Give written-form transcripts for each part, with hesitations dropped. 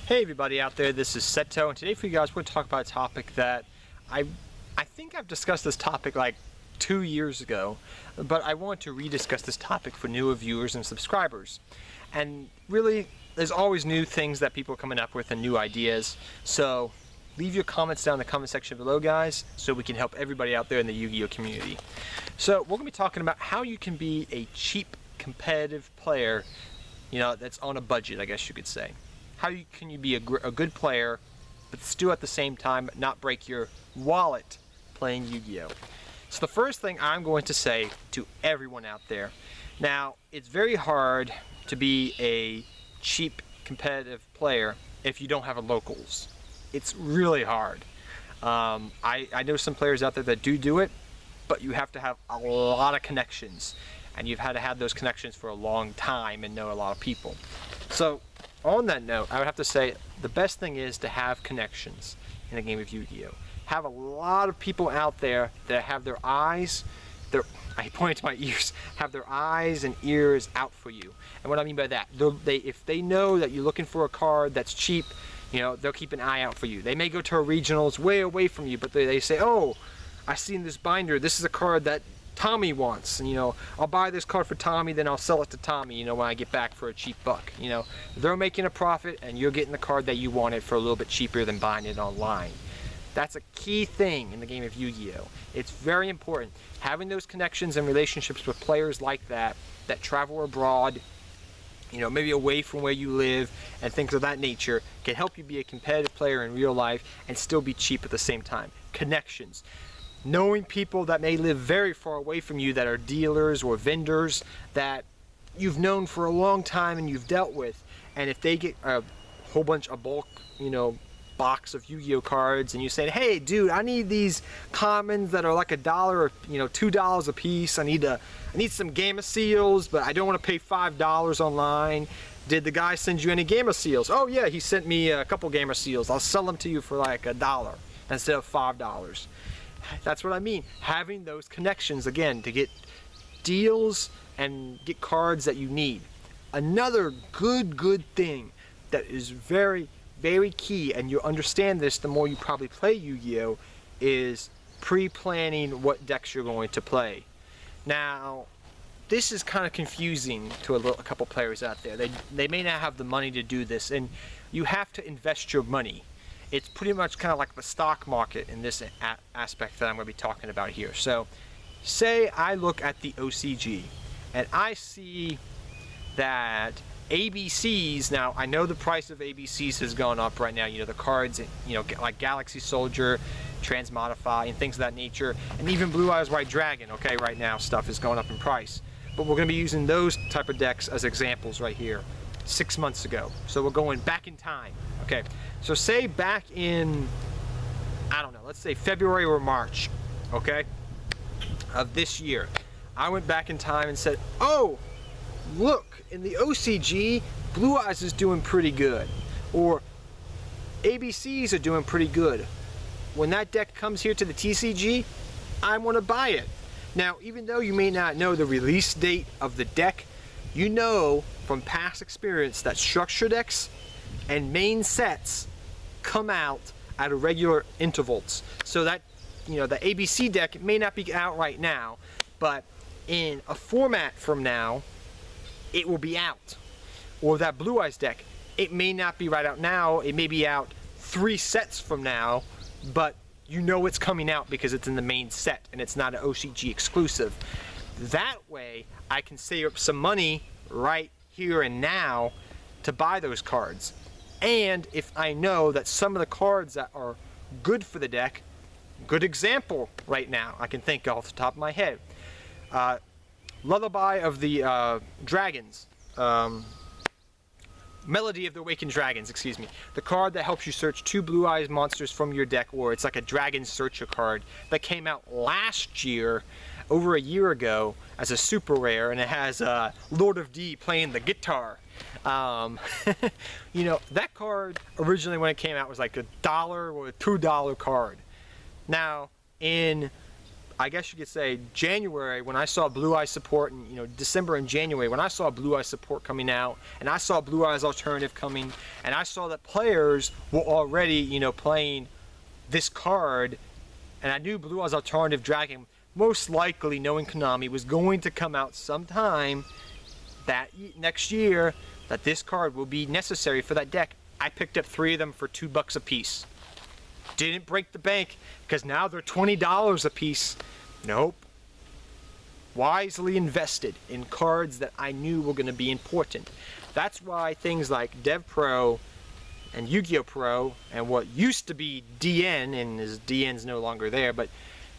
Hey everybody out there, this is Seto, and today for you guys we're going to talk about a topic that I think I've discussed this topic like 2 years ago, but I want to rediscuss this topic for newer viewers and subscribers. And really, there's always new things that people are coming up with and new ideas, so leave your comments down in the comment section below, guys, so we can help everybody out there in the Yu-Gi-Oh community. So we're going to be talking about how you can be a cheap competitive player, you know, that's on a budget, I guess you could say. How can you be a good player, but still at the same time not break your wallet playing Yu-Gi-Oh? So the first thing I'm going to say to everyone out there, now it's very hard to be a cheap competitive player if you don't have a locals. It's really hard. I know some players out there that do it, but you have to have a lot of connections, and you've had to have those connections for a long time and know a lot of people. So on that note, I would have to say the best thing is to have connections in a game of Yu-Gi-Oh. Have a lot of people out there that have their eyes, I point to my ears, have their eyes and ears out for you. And what I mean by that, if they know that you're looking for a card that's cheap, you know, they'll keep an eye out for you. They may go to a regionals way away from you, but they say, oh, I seen this binder, this is a card that Tommy wants, and, you know, I'll buy this card for Tommy, then I'll sell it to Tommy, you know, when I get back for a cheap buck. You know, they're making a profit and you're getting the card that you wanted for a little bit cheaper than buying it online. That's a key thing in the game of Yu-Gi-Oh. It's very important. Having those connections and relationships with players like that travel abroad, you know, maybe away from where you live and things of that nature, can help you be a competitive player in real life and still be cheap at the same time. Connections. Knowing people that may live very far away from you that are dealers or vendors that you've known for a long time and you've dealt with, and if they get a whole bunch of bulk, you know, box of Yu-Gi-Oh cards, and you say, hey dude, I need these commons that are like $1 or, you know, $2 a piece. I need some Gamma Seals, but I don't want to pay $5 online. Did the guy send you any Gamma Seals? Oh yeah, he sent me a couple Gamma Seals. I'll sell them to you for like $1 instead of $5. That's what I mean. Having those connections, again, to get deals and get cards that you need. Another good thing that is very key, and you'll understand this the more you probably play Yu-Gi-Oh, is pre-planning what decks you're going to play. Now, this is kind of confusing to a couple players out there. They may not have the money to do this, and you have to invest your money. It's pretty much kind of like the stock market in this aspect that I'm going to be talking about here. So, say I look at the OCG, and I see that ABCs, now I know the price of ABCs has gone up right now, you know, the cards, you know, like Galaxy Soldier, Transmodify, and things of that nature, and even Blue Eyes White Dragon, okay, right now stuff is going up in price. But we're going to be using those type of decks as examples right here, 6 months ago. So we're going back in time, okay. So say back in, I don't know, let's say February or March, okay, of this year, I went back in time and said, oh, look, in the OCG, Blue Eyes is doing pretty good, or ABCs are doing pretty good. When that deck comes here to the TCG, I want to buy it. Now, even though you may not know the release date of the deck, you know from past experience that structure decks and main sets come out at irregular intervals. So that, you know, the ABC deck may not be out right now, but in a format from now, it will be out. Or that Blue Eyes deck, it may not be right out now, it may be out 3 sets from now, but you know it's coming out because it's in the main set and it's not an OCG exclusive. That way, I can save up some money right here and now to buy those cards. And if I know that some of the cards that are good for the deck, good example right now, I can think off the top of my head. Lullaby of the Dragons, Melody of the Awakened Dragons, excuse me. The card that helps you search 2 Blue Eyes monsters from your deck, or it's like a Dragon Searcher card that came out last year, over a year ago, as a super rare, and it has Lord of D playing the guitar. You know, that card originally when it came out was like $1 or a $2 card. Now, in I guess you could say January, when I saw Blue Eye support, and December and January when I saw Blue Eye support coming out, and I saw Blue Eye's alternative coming, and I saw that players were already playing this card, and I knew Blue Eye's alternative dragon, most likely knowing Konami, was going to come out sometime that next year, that this card will be necessary for that deck. I picked up 3 of them for $2 a piece. Didn't break the bank, because now they're $20 a piece. Nope. Wisely invested in cards that I knew were going to be important. That's why things like Dev Pro and Yu-Gi-Oh! Pro, and what used to be DN, and DN's no longer there, but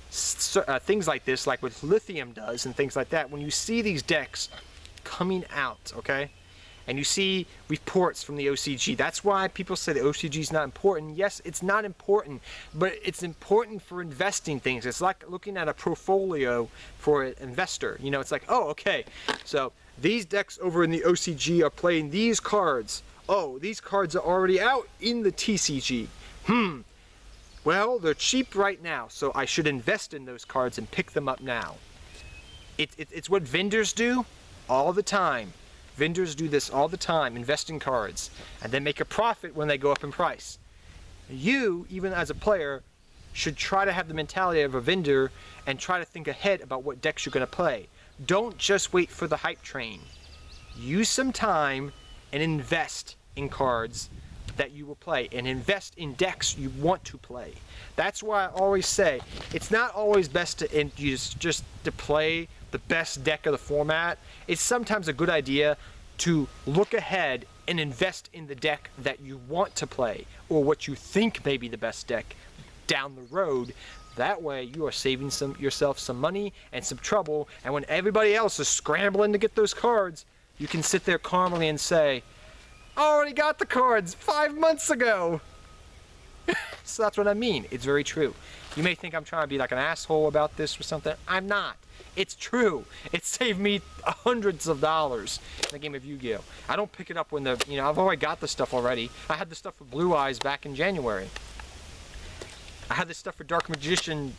things like this, like what Lithium does and things like that, when you see these decks coming out, okay, and you see reports from the OCG, that's why people say the OCG is not important. Yes, it's not important, but it's important for investing things. It's like looking at a portfolio for an investor. It's like, oh, okay, so these decks over in the OCG are playing these cards. Oh, these cards are already out in the TCG. Well, they're cheap right now, so I should invest in those cards and pick them up now. It's what vendors do all the time. Vendors do this all the time, invest in cards, and then make a profit when they go up in price. You, even as a player, should try to have the mentality of a vendor and try to think ahead about what decks you're going to play. Don't just wait for the hype train. Use some time and invest in cards that you will play, and invest in decks you want to play. That's why I always say it's not always best to just to play the best deck of the format. It's sometimes a good idea to look ahead and invest in the deck that you want to play, or what you think may be the best deck down the road. That way you are saving yourself some money and some trouble, and when everybody else is scrambling to get those cards, you can sit there calmly and say, I already got the cards 5 months ago. So that's what I mean. It's very true. You may think I'm trying to be like an asshole about this or something. I'm not. It's true. It saved me hundreds of dollars in the game of Yu-Gi-Oh! I don't pick it up when I've already got the stuff already. I had the stuff for Blue Eyes back in January. I had this stuff for Dark Magician,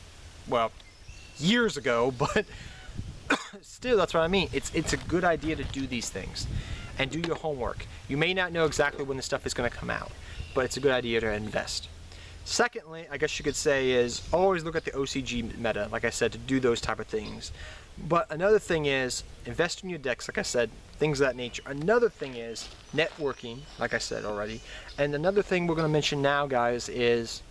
well, years ago, but still, that's what I mean. It's a good idea to do these things and do your homework. You may not know exactly when the stuff is going to come out, but it's a good idea to invest. Secondly, I guess you could say, is always look at the OCG meta, like I said, to do those type of things. But another thing is, invest in your decks, like I said, things of that nature. Another thing is networking, like I said already. And another thing we're going to mention now, guys, is,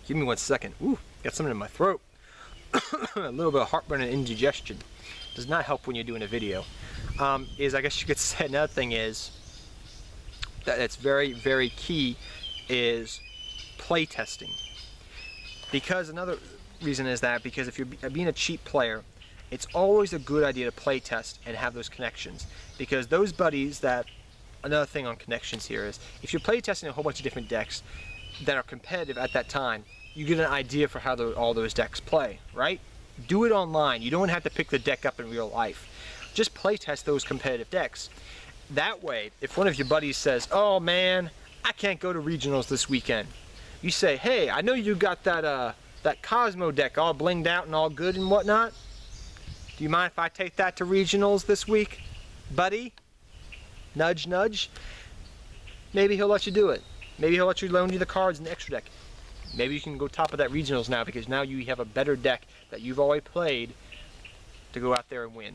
give me 1 second. Ooh, got something in my throat. A little bit of heartburn and indigestion. Does not help when you're doing a video. I guess you could say, another thing is, that's very, very key, is play testing. Because another reason is that because if you're being a cheap player, it's always a good idea to play test and have those connections. Because those buddies that, another thing on connections here is, if you're play testing a whole bunch of different decks that are competitive at that time, you get an idea for how all those decks play, right? Do it online. You don't have to pick the deck up in real life. Just play test those competitive decks. That way, if one of your buddies says, oh man, I can't go to regionals this weekend, you say, hey, I know you got that Cosmo deck all blinged out and all good and whatnot. Do you mind if I take that to regionals this week, buddy? Nudge, nudge. Maybe he'll let you do it. Maybe he'll let you loan you the cards in the extra deck. Maybe you can go top of that regionals now, because now you have a better deck that you've already played to go out there and win.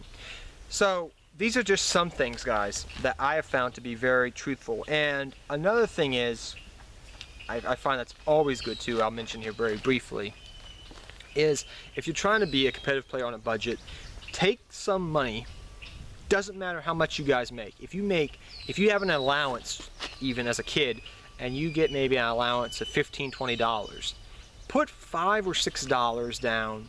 So these are just some things, guys, that I have found to be very truthful. And another thing is, I find that's always good too, I'll mention here very briefly, is if you're trying to be a competitive player on a budget, take some money. Doesn't matter how much you guys make. If you have an allowance, even as a kid, and you get maybe an allowance of $15, $20, put $5 or $6 down,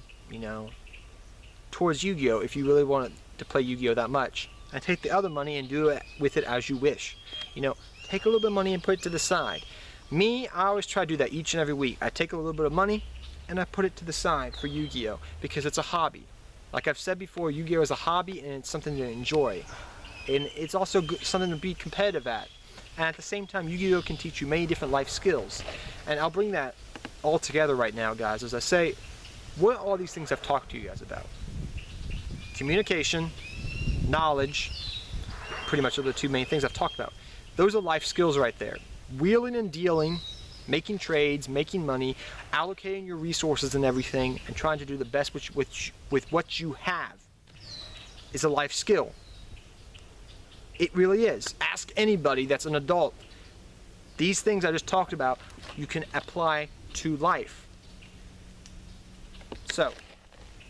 towards Yu-Gi-Oh! If you really want to play Yu-Gi-Oh! That much, and take the other money and do it with it as you wish. Take a little bit of money and put it to the side. Me, I always try to do that each and every week. I take a little bit of money and I put it to the side for Yu-Gi-Oh! Because it's a hobby. Like I've said before, Yu-Gi-Oh! Is a hobby and it's something to enjoy. And it's also something to be competitive at. And at the same time, Yu-Gi-Oh! Can teach you many different life skills. And I'll bring that all together right now, guys. As I say, what are all these things I've talked to you guys about? Communication, knowledge, pretty much are the two main things I've talked about. Those are life skills right there. Wheeling and dealing, making trades, making money, allocating your resources and everything, and trying to do the best with what you have is a life skill. It really is. Ask anybody that's an adult. These things I just talked about, you can apply to life. So,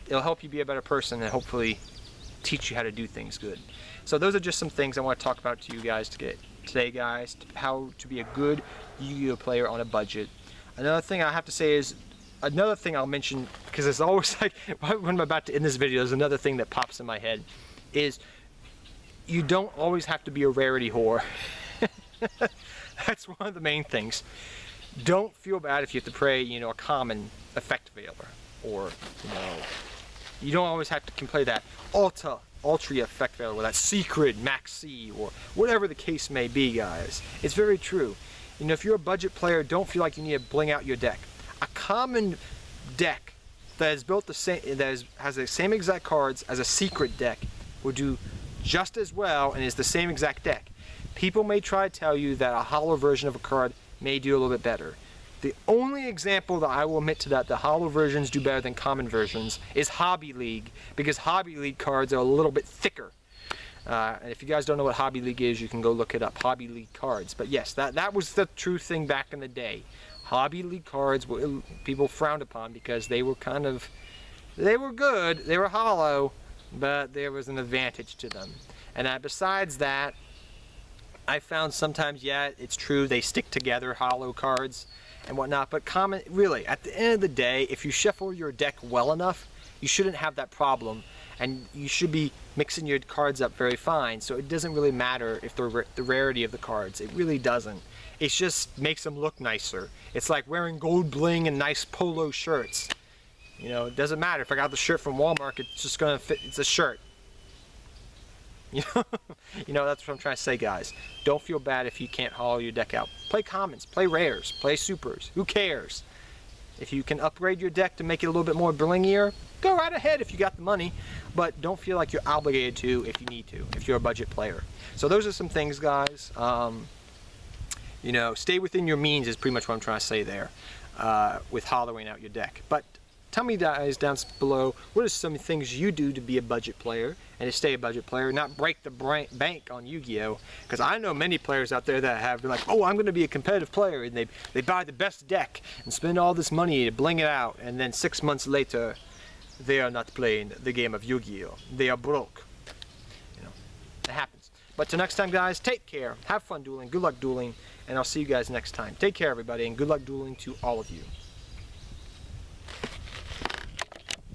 it'll help you be a better person and hopefully teach you how to do things good. So those are just some things I want to talk about to you guys today, guys. How to be a good Yu-Gi-Oh player on a budget. Another thing I have to say is, another thing I'll mention, because it's always like, when I'm about to end this video, there's another thing that pops in my head, is you don't always have to be a rarity whore. That's one of the main things. Don't feel bad if you have to play, you know, a common effect veiler, or, you know, you don't always have to play that ultra effect veiler with that secret max C, or whatever the case may be, guys. It's very true. You know, if you're a budget player, don't feel like you need to bling out your deck. A common deck that is built the same, has the same exact cards as a secret deck will do just as well and is the same exact deck. People may try to tell you that a hollow version of a card may do a little bit better. The only example that I will admit to that the hollow versions do better than common versions is Hobby League, because Hobby League cards are a little bit thicker. And if you guys don't know what Hobby League is, you can go look it up, Hobby League cards. But yes, that was the true thing back in the day. Hobby League cards were, people frowned upon because they were they were good, they were hollow, but there was an advantage to them. And besides that, I found sometimes, yeah, it's true, they stick together, hollow cards and whatnot, but common, really, at the end of the day, if you shuffle your deck well enough, you shouldn't have that problem, and you should be mixing your cards up very fine, so it doesn't really matter if the rarity of the cards, it really doesn't. It just makes them look nicer. It's like wearing gold bling and nice polo shirts. You know, it doesn't matter if I got the shirt from Walmart, it's just gonna fit, it's a shirt. You know, that's what I'm trying to say, guys. Don't feel bad if you can't hollow your deck out. Play commons, play rares, play supers. Who cares? If you can upgrade your deck to make it a little bit more blingier, go right ahead if you got the money. But don't feel like you're obligated to if you need to, if you're a budget player. So those are some things, guys. You know, stay within your means is pretty much what I'm trying to say there with hollowing out your deck. But tell me, guys, down below, what are some things you do to be a budget player and to stay a budget player, not break the bank on Yu-Gi-Oh! Because I know many players out there that have been like, oh, I'm going to be a competitive player, and they buy the best deck and spend all this money to bling it out, and then 6 months later, they are not playing the game of Yu-Gi-Oh! They are broke. You know, it happens. But till next time, guys, take care, have fun dueling, good luck dueling, and I'll see you guys next time. Take care, everybody, and good luck dueling to all of you.